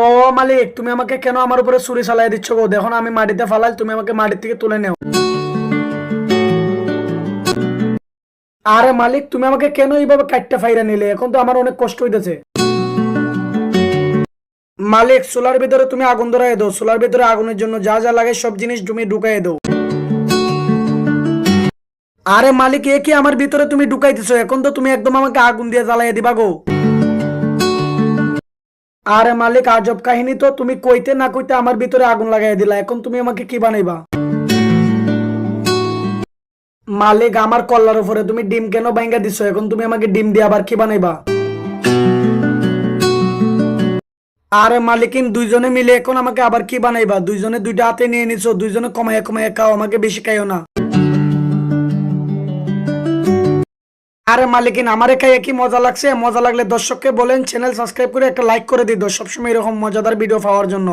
ও মালিক, তুমি আমাকে কেন আমার উপরে ছুরি চালাই দিচ্ছ গো? দেখো না আমি মাটিতে ফালাই, তুমি আমাকে মাটির থেকে তুলে নেও। আরে মালিক, তুমি আমাকে কেন এইভাবে কাটতে ফাইরা নিলে? এখন তো আমার অনেক কষ্ট হইতেছে। মালিক, সোলার ভিতরে তুমি আগুন ধরাই দাও। সোলার ভিতরে আগুনের জন্য যা যা লাগে সব জিনিস তুমি ঢুকাই দাও। আরে মালিক, এ কি আমার ভিতরে তুমি ঢুকাইতেছো? এখন তো তুমি একদম আমাকে আগুন দিয়ে জ্বালাই দিবা গো। আরে মালিক, আজব কাহিনী তো। তুমি কইতে না কইতে আমার ভিতরে আগুন লাগাই দিলা। এখন তুমি আমাকে কি বানাইবা? মালিক, আমার কল্লার উপরে তুমি ডিম কেন বাইঙ্গা দিছো? এখন তুমি আমাকে ডিম দিয়ে আবার কি বানাইবা? আরে মালিকিন, দুইজনে মিলে এখন আমাকে আবার কি বানাইবা? দুইজনে দুইটা হাতে নিয়ে নিছো, দুইজনে কমায় কমায় খাও, আমাকে বেশি খাইও না। আরে মালিকিন, আমারে খাইয়ে কি মজা লাগছে? মজা লাগলে দর্শককে বলেন চ্যানেল সাবস্ক্রাইব করে একটা লাইক করে দিই। সবসময় এরকম মজাদার ভিডিও পাওয়ার জন্য।